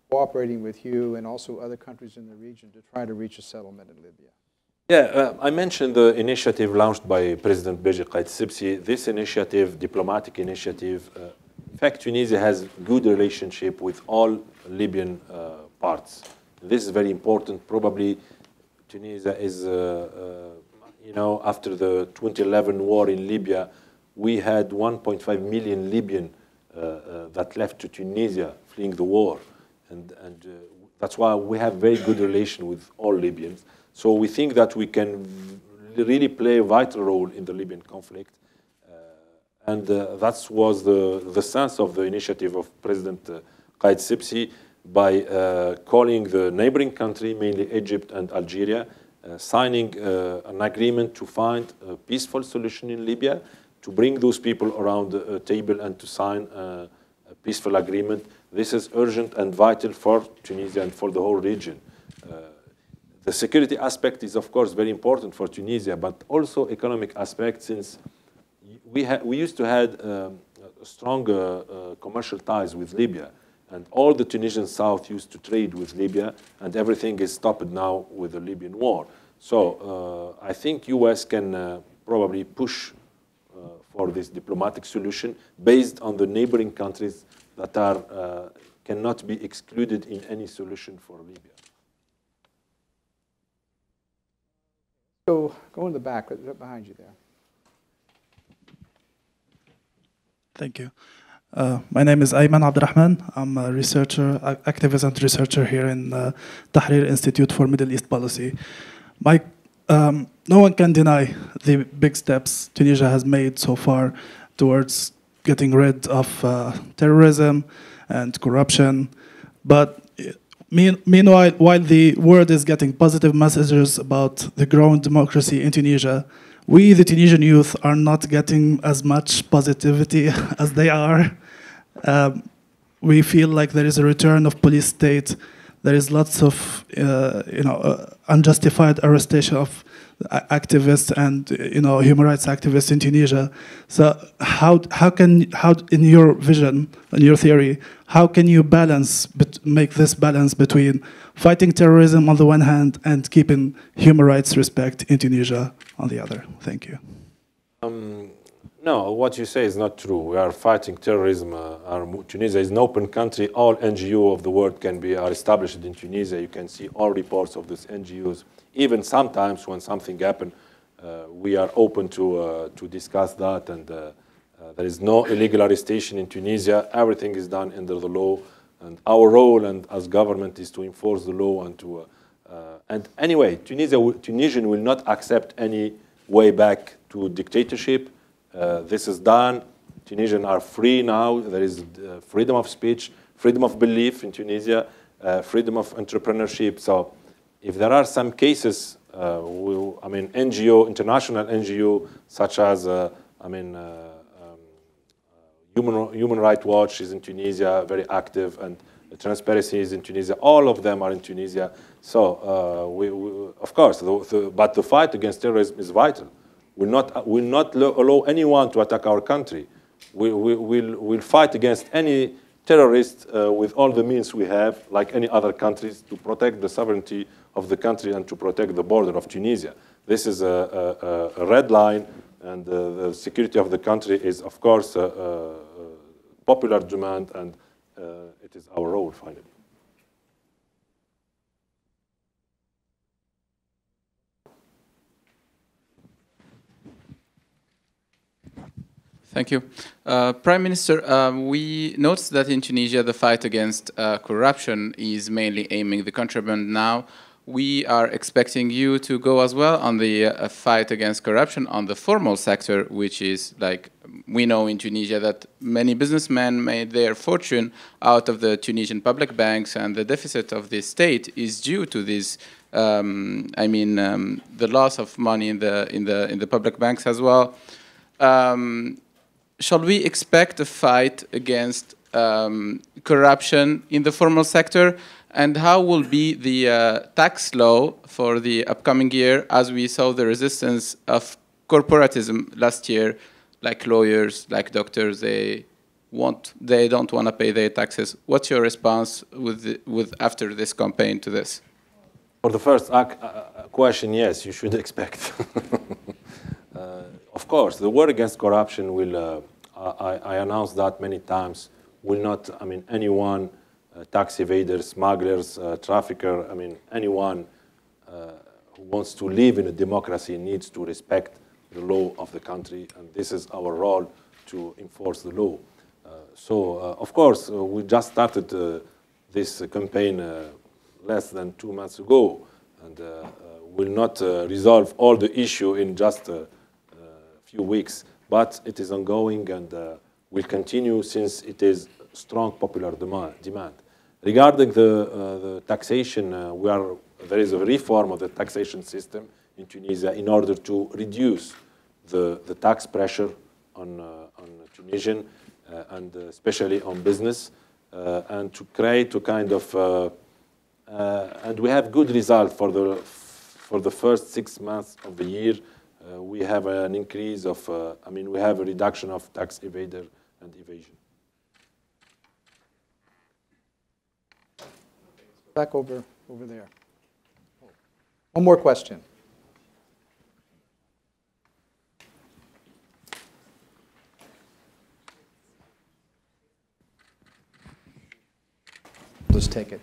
cooperating with you and also other countries in the region to try to reach a settlement in Libya? Yeah, I mentioned the initiative launched by President Beji Qaid Sibsi. This initiative, diplomatic initiative, in fact, Tunisia has good relationship with all Libyan parts. This is very important. Probably Tunisia is you know, after the 2011 war in Libya, we had 1.5 million Libyan that left to Tunisia fleeing the war. And that's why we have very good relation with all Libyans. So we think that we can really play a vital role in the Libyan conflict. And that was the sense of the initiative of President Qaid Sibsi by calling the neighboring country, mainly Egypt and Algeria, signing an agreement to find a peaceful solution in Libya, to bring those people around the table and to sign a peaceful agreement. This is urgent and vital for Tunisia and for the whole region. The security aspect is, of course, very important for Tunisia, but also economic aspect, since we used to have strong commercial ties with Libya, and all the Tunisian South used to trade with Libya, and everything is stopped now with the Libyan war. So I think US can probably push for this diplomatic solution based on the neighboring countries that are cannot be excluded in any solution for Libya. Go in the back, behind you there. Thank you. My name is Ayman Abdurrahman. I'm a researcher, activist and researcher here in Tahrir Institute for Middle East Policy. No one can deny the big steps Tunisia has made so far towards getting rid of terrorism and corruption. But meanwhile, while the world is getting positive messages about the growing democracy in Tunisia, we, the Tunisian youth, are not getting as much positivity as they are. We feel like there is a return of police state. There is lots of unjustified arrestation of activists and human rights activists in Tunisia. So how in your vision, in your theory, how can you make this balance between fighting terrorism on the one hand and keeping human rights respect in Tunisia on the other? Thank you. No, what you say is not true. We are fighting terrorism. Tunisia is an open country. All NGOs of the world are established in Tunisia. You can see all reports of these NGOs. Even sometimes when something happens, we are open to discuss that. And there is no illegal arrestation in Tunisia. Everything is done under the law. And our role as government is to enforce the law and to. And anyway, Tunisian will not accept any way back to dictatorship. This is done. Tunisians are free now. There is freedom of speech, freedom of belief in Tunisia, freedom of entrepreneurship. So if there are some cases, NGO, international NGO, such as, Human Rights Watch is in Tunisia, very active, and Transparency is in Tunisia. All of them are in Tunisia. So, of course, but the fight against terrorism is vital. We'll not allow anyone to attack our country. We'll fight against any terrorist with all the means we have, like any other countries, to protect the sovereignty of the country and to protect the border of Tunisia. This is a red line, and the security of the country is, of course, a popular demand, and it is our role, finally. Thank you. Prime Minister, we noticed that in Tunisia the fight against corruption is mainly aiming the contraband now. We are expecting you to go as well on the fight against corruption on the formal sector, which is like, we know in Tunisia that many businessmen made their fortune out of the Tunisian public banks, and the deficit of the state is due to this, the loss of money in the public banks as well. Shall we expect a fight against corruption in the formal sector? And how will be the tax law for the upcoming year, as we saw the resistance of corporatism last year, like lawyers, like doctors, they don't want to pay their taxes. What's your response after this campaign to this? For the first question, yes, you should expect. Of course, the war against corruption will, I announced that many times, will not, anyone, tax evaders, smugglers, trafficker, anyone who wants to live in a democracy needs to respect the law of the country, and this is our role to enforce the law. Of course, we just started this campaign less than 2 months ago, and will not resolve all the issue in just a few weeks. but it is ongoing and will continue since it is strong popular demand. Regarding the taxation, there is a reform of the taxation system in Tunisia in order to reduce the tax pressure on Tunisian and especially on business, and to create a kind of and we have good result for the first 6 months of the year. We have an increase of, we have a reduction of tax evader and evasion. Back over there. One more question. Let's take it.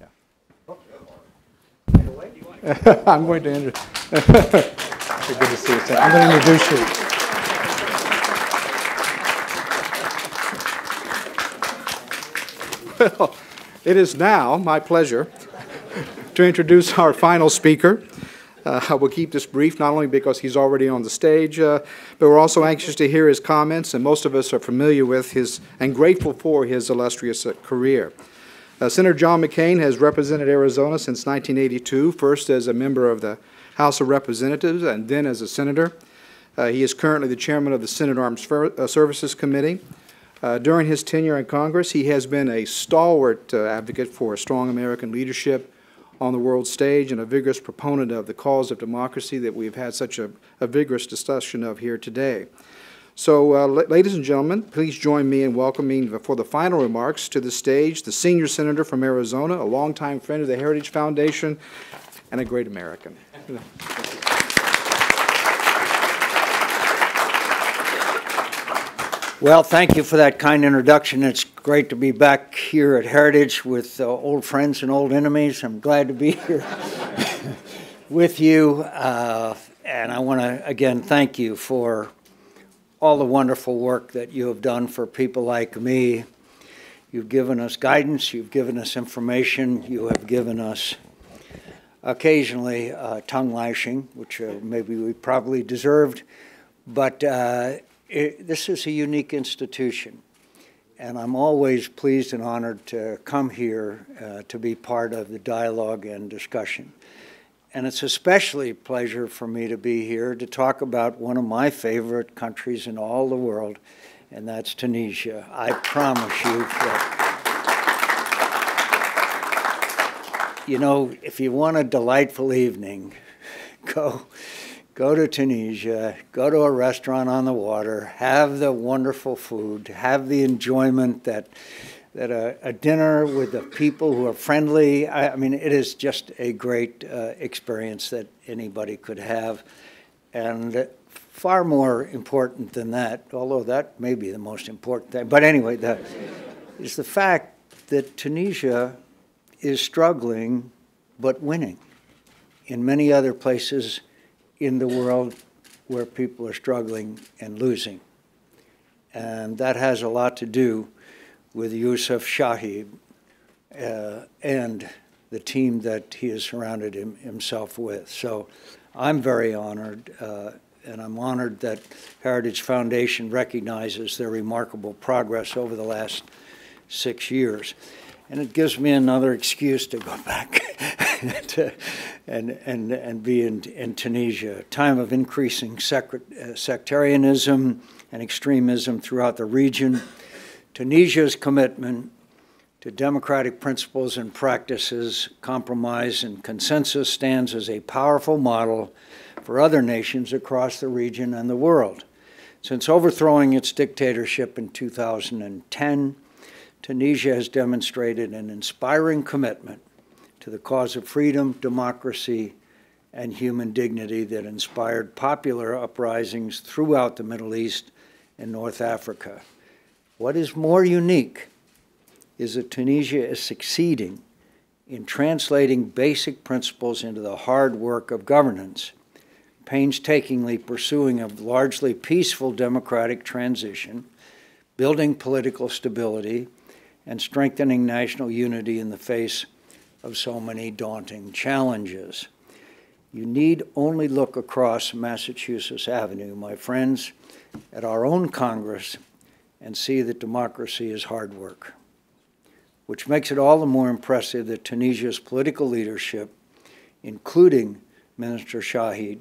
Yeah. I'm going to introduce. Good to see you. I'm going to introduce you. Well, it is now my pleasure to introduce our final speaker. I will keep this brief, not only because he's already on the stage, but we're also anxious to hear his comments, and most of us are familiar with his and grateful for his illustrious career. Senator John McCain has represented Arizona since 1982, first as a member of the House of Representatives and then as a senator. He is currently the chairman of the Senate Armed Services Committee. During his tenure in Congress, he has been a stalwart advocate for strong American leadership on the world stage and a vigorous proponent of the cause of democracy that we've had such a vigorous discussion of here today. So, ladies and gentlemen, please join me in welcoming for the final remarks to the stage the senior senator from Arizona, a longtime friend of the Heritage Foundation, and a great American. Well, thank you for that kind introduction. It's great to be back here at Heritage with old friends and old enemies. I'm glad to be here with you. And I want to, again, thank you for all the wonderful work that you have done for people like me. You've given us guidance. You've given us information. You have given us occasionally tongue lashing, which maybe we probably deserved. But this is a unique institution, and I'm always pleased and honored to come here to be part of the dialogue and discussion. And it's especially a pleasure for me to be here to talk about one of my favorite countries in all the world, and that's Tunisia. I promise you that, you know, if you want a delightful evening, go to Tunisia, go to a restaurant on the water, have the wonderful food, have the enjoyment that a dinner with the people who are friendly. I mean, it is just a great experience that anybody could have. And far more important than that, although that may be the most important thing. But anyway, is the fact that Tunisia is struggling but winning in many other places in the world where people are struggling and losing. And that has a lot to do with Youssef Chahib and the team that he has surrounded himself with. So I'm very honored, and I'm honored that Heritage Foundation recognizes their remarkable progress over the last 6 years. And it gives me another excuse to go back and be in Tunisia, a time of increasing sectarianism and extremism throughout the region. Tunisia's commitment to democratic principles and practices, compromise and consensus stands as a powerful model for other nations across the region and the world. Since overthrowing its dictatorship in 2010, Tunisia has demonstrated an inspiring commitment to the cause of freedom, democracy, and human dignity that inspired popular uprisings throughout the Middle East and North Africa. What is more unique is that Tunisia is succeeding in translating basic principles into the hard work of governance, painstakingly pursuing a largely peaceful democratic transition, building political stability, and strengthening national unity in the face of so many daunting challenges. You need only look across Massachusetts Avenue, my friends, at our own Congress and see that democracy is hard work, which makes it all the more impressive that Tunisia's political leadership, including Minister Shahid,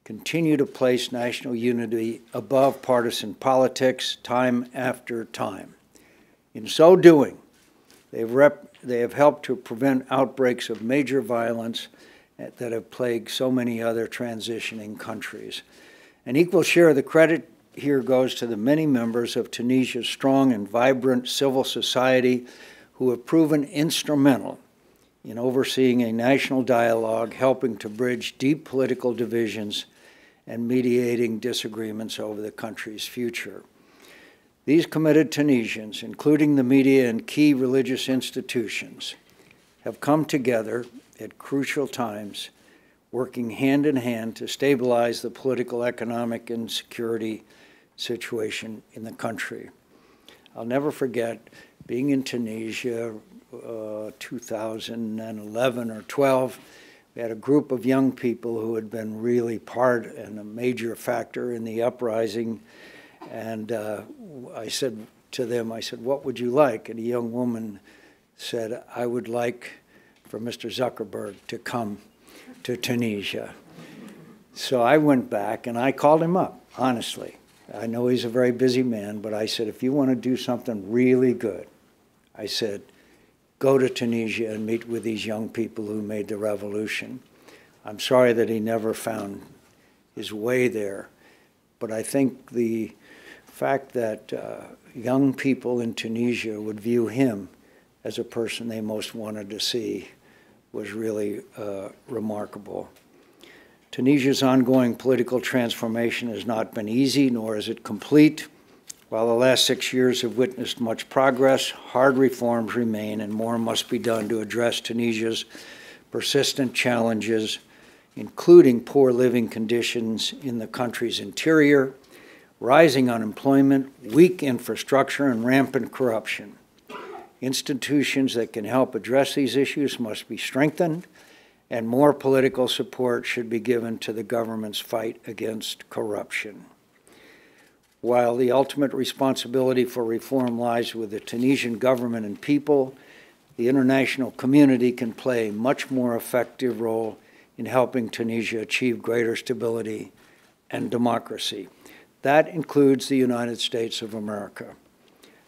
continue to place national unity above partisan politics time after time. In so doing, they have helped to prevent outbreaks of major violence that have plagued so many other transitioning countries. An equal share of the credit here goes to the many members of Tunisia's strong and vibrant civil society who have proven instrumental in overseeing a national dialogue, helping to bridge deep political divisions and mediating disagreements over the country's future. These committed Tunisians, including the media and key religious institutions, have come together at crucial times, working hand in hand to stabilize the political, economic, and security situation in the country. I'll never forget being in Tunisia 2011 or 12. We had a group of young people who had been really part and a major factor in the uprising. And I said to them, what would you like? And a young woman said, I would like for Mr. Zuckerberg to come to Tunisia. So I went back and I called him up, honestly. I know he's a very busy man, but I said, if you want to do something really good, I said, go to Tunisia and meet with these young people who made the revolution. I'm sorry that he never found his way there, but I think the fact that young people in Tunisia would view him as a person they most wanted to see was really remarkable. Tunisia's ongoing political transformation has not been easy, nor is it complete. While the last 6 years have witnessed much progress, hard reforms remain and more must be done to address Tunisia's persistent challenges, including poor living conditions in the country's interior, rising unemployment, weak infrastructure, and rampant corruption. Institutions that can help address these issues must be strengthened, and more political support should be given to the government's fight against corruption. While the ultimate responsibility for reform lies with the Tunisian government and people, the international community can play a much more effective role in helping Tunisia achieve greater stability and democracy. That includes the United States of America.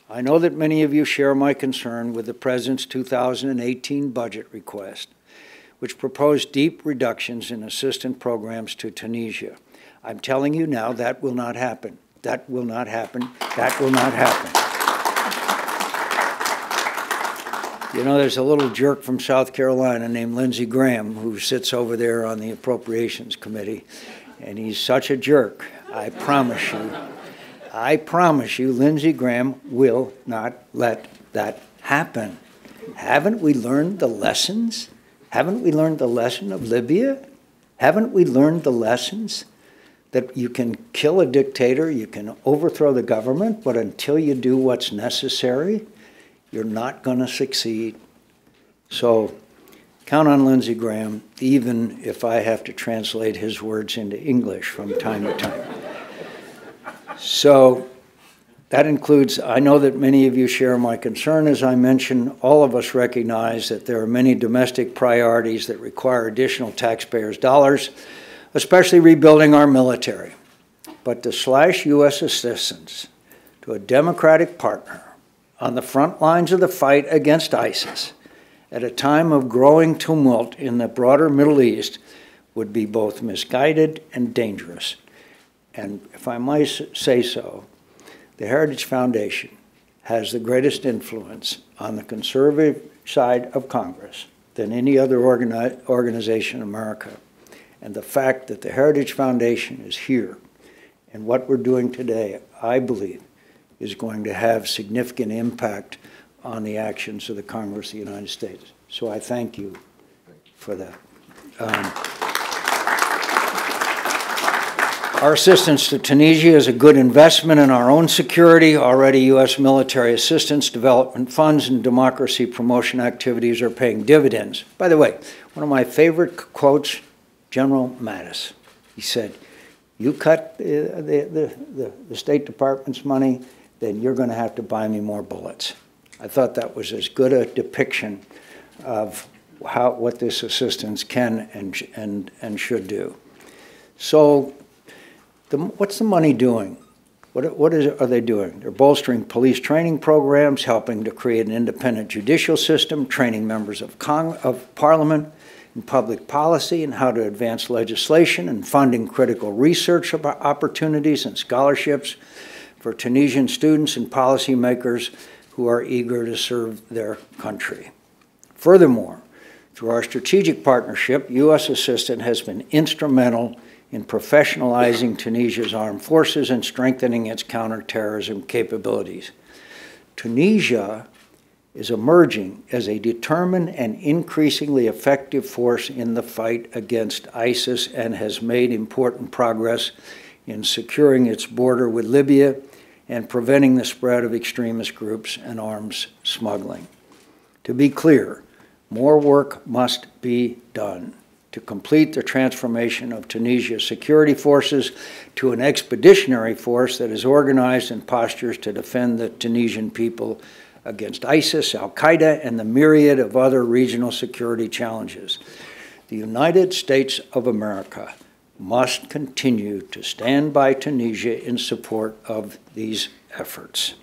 I know that many of you share my concern with the President's 2018 budget request, which proposed deep reductions in assistance programs to Tunisia. I'm telling you now that will not happen. That will not happen. That will not happen. You know, there's a little jerk from South Carolina named Lindsey Graham who sits over there on the Appropriations Committee, and he's such a jerk. I promise you, Lindsey Graham will not let that happen. Haven't we learned the lessons? Haven't we learned the lesson of Libya? Haven't we learned the lessons that you can kill a dictator, you can overthrow the government, but until you do what's necessary, you're not going to succeed. So count on Lindsey Graham, even if I have to translate his words into English from time to time. So that includes, I know that many of you share my concern. As I mentioned, all of us recognize that there are many domestic priorities that require additional taxpayers' dollars, especially rebuilding our military. But to slash U.S. assistance to a democratic partner on the front lines of the fight against ISIS at a time of growing tumult in the broader Middle East would be both misguided and dangerous. And if I might say so, the Heritage Foundation has the greatest influence on the conservative side of Congress than any other organization in America. And the fact that the Heritage Foundation is here and what we're doing today, I believe, is going to have significant impact on the actions of the Congress of the United States. So I thank you for that. Our assistance to Tunisia is a good investment in our own security. Already, U.S. military assistance, development funds, and democracy promotion activities are paying dividends. By the way, one of my favorite quotes General Mattis. He said, you cut the State Department's money, then you're going to have to buy me more bullets. I thought that was as good a depiction of what this assistance can and should do. So what's the money doing? What are they doing? They're bolstering police training programs, helping to create an independent judicial system, training members of Parliament in public policy and how to advance legislation, and funding critical research opportunities and scholarships for Tunisian students and policymakers who are eager to serve their country. Furthermore, through our strategic partnership, U.S. assistance has been instrumental in professionalizing Tunisia's armed forces and strengthening its counterterrorism capabilities. Tunisia is emerging as a determined and increasingly effective force in the fight against ISIS and has made important progress in securing its border with Libya and preventing the spread of extremist groups and arms smuggling. To be clear, more work must be done to complete the transformation of Tunisia's security forces to an expeditionary force that is organized and postures to defend the Tunisian people against ISIS, Al-Qaeda, and the myriad of other regional security challenges. The United States of America must continue to stand by Tunisia in support of these efforts.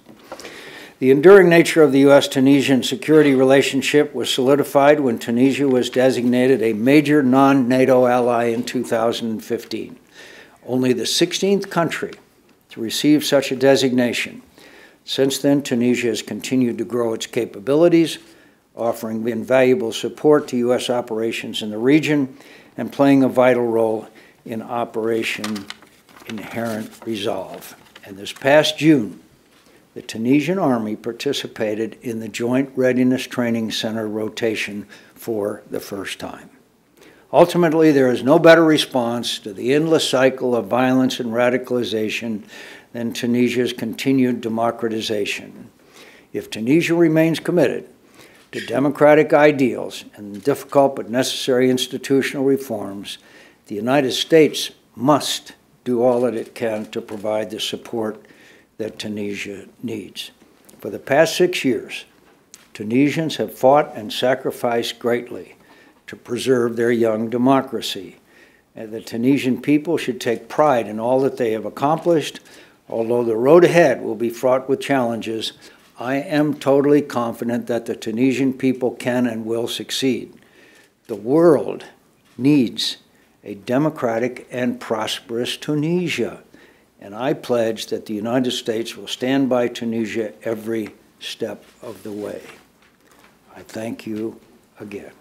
The enduring nature of the U.S.-Tunisian security relationship was solidified when Tunisia was designated a major non-NATO ally in 2015. Only the 16th country to receive such a designation. Since then, Tunisia has continued to grow its capabilities, offering invaluable support to U.S. operations in the region and playing a vital role in Operation Inherent Resolve. And this past June, the Tunisian Army participated in the Joint Readiness Training Center rotation for the first time. Ultimately, there is no better response to the endless cycle of violence and radicalization than Tunisia's continued democratization. If Tunisia remains committed to democratic ideals and difficult but necessary institutional reforms, the United States must do all that it can to provide the support that Tunisia needs. For the past 6 years, Tunisians have fought and sacrificed greatly to preserve their young democracy. And the Tunisian people should take pride in all that they have accomplished. Although the road ahead will be fraught with challenges, I am totally confident that the Tunisian people can and will succeed. The world needs a democratic and prosperous Tunisia. And I pledge that the United States will stand by Tunisia every step of the way. I thank you again.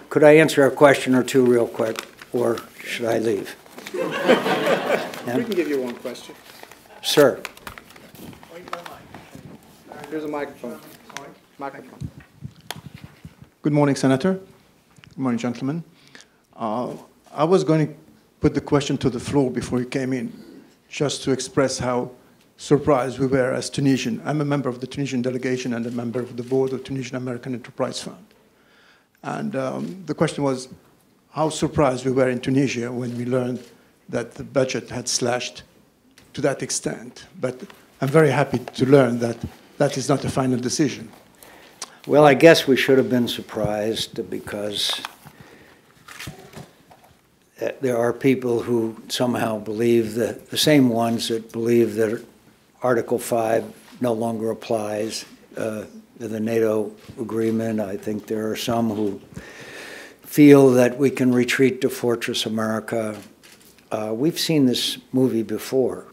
Could I answer a question or two real quick, or should I leave? We can give you one question. Sir. Here's a microphone. Good morning, Senator. Good morning, gentlemen. I was going to put the question to the floor before you came in, just to express how surprised we were as Tunisian. I'm a member of the Tunisian delegation and a member of the board of Tunisian American Enterprise Fund. And the question was how surprised we were in Tunisia when we learned that the budget had slashed to that extent. But I'm very happy to learn that that is not a final decision. Well, I guess we should have been surprised because there are people who somehow believe that the same ones that believe that Article 5 no longer applies to the NATO agreement. I think there are some who feel that we can retreat to Fortress America. We've seen this movie before.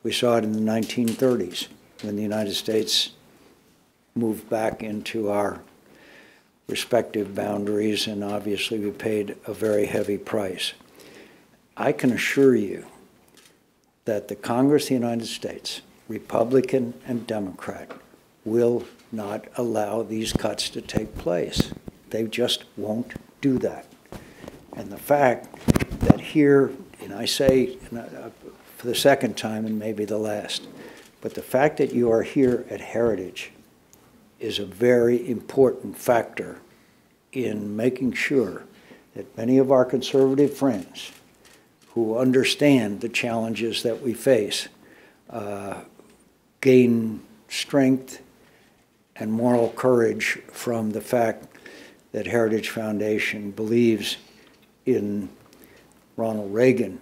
We saw it in the 1930s when the United States moved back into our respective boundaries, and obviously we paid a very heavy price. I can assure you that the Congress of the United States, Republican and Democrat, will not allow these cuts to take place. They just won't do that. And the fact that here, and I say for the second time and maybe the last, But the fact that you are here at Heritage is a very important factor in making sure that many of our conservative friends who understand the challenges that we face gain strength and moral courage from the fact that Heritage Foundation believes in Ronald Reagan,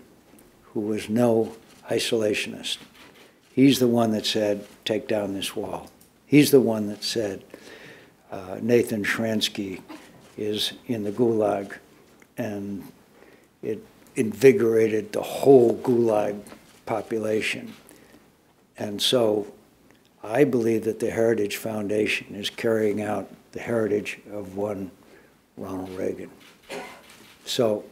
who was no isolationist. He's the one that said, take down this wall. He's the one that said, Nathan Shransky is in the Gulag, and it invigorated the whole Gulag population. And so I believe that the Heritage Foundation is carrying out the heritage of one Ronald Reagan. So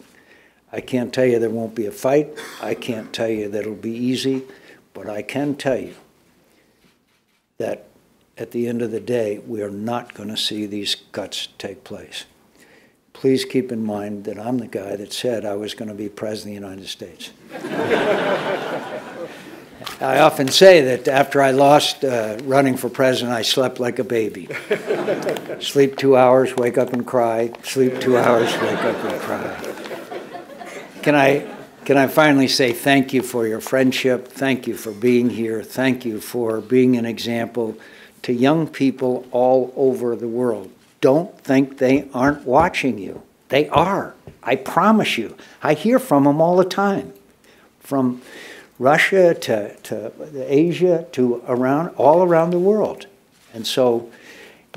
I can't tell you there won't be a fight. I can't tell you that it'll be easy, but I can tell you that at the end of the day, we are not going to see these cuts take place. Please keep in mind that I'm the guy that said I was going to be President of the United States. I often say that after I lost running for president, I slept like a baby. Sleep 2 hours, wake up and cry. Sleep 2 hours, wake up and cry. Can I finally say thank you for your friendship? Thank you for being here. Thank you for being an example to young people all over the world. Don't think they aren't watching you. They are. I promise you. I hear from them all the time. From Russia to Asia to all around the world. And so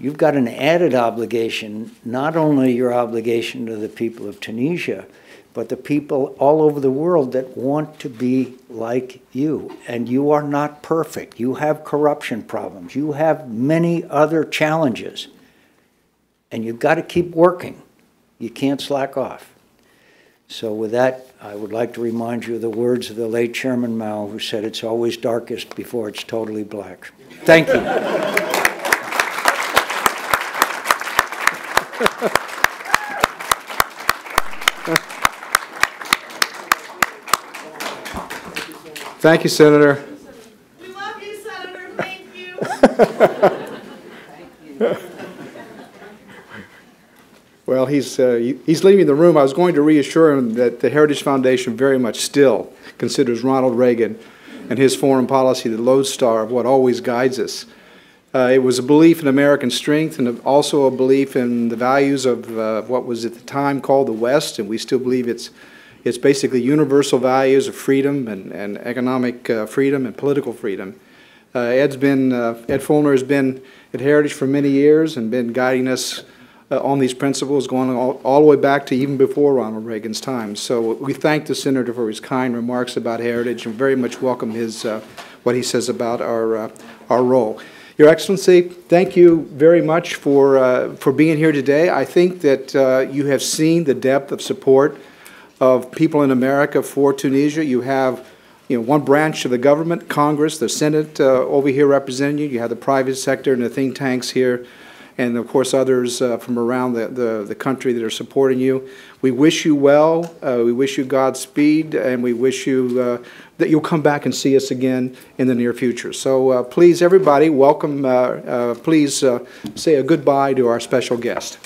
you've got an added obligation, not only your obligation to the people of Tunisia, but the people all over the world that want to be like you. And you are not perfect. You have corruption problems. You have many other challenges. And you've got to keep working. You can't slack off. So with that, I would like to remind you of the words of the late Chairman Mao, who said, it's always darkest before it's totally black. Thank you. Thank you, Senator. We love you, Senator. Thank you. Well, he's leaving the room. I was going to reassure him that the Heritage Foundation very much still considers Ronald Reagan and his foreign policy the lodestar of what always guides us. It was a belief in American strength and also a belief in the values of what was at the time called the West, and we still believe it's basically universal values of freedom and economic freedom and political freedom. Ed Fulner has been at Heritage for many years and been guiding us on these principles going all the way back to even before Ronald Reagan's time. So we thank the Senator for his kind remarks about Heritage and very much welcome what he says about our role. Your Excellency, thank you very much for being here today. I think that you have seen the depth of support of people in America for Tunisia. You have one branch of the government, Congress, the Senate over here representing you. You have the private sector and the think tanks here, and of course others from around the country that are supporting you. We wish you well, we wish you Godspeed, and we wish you that you'll come back and see us again in the near future. So please, everybody, welcome, please say a goodbye to our special guest.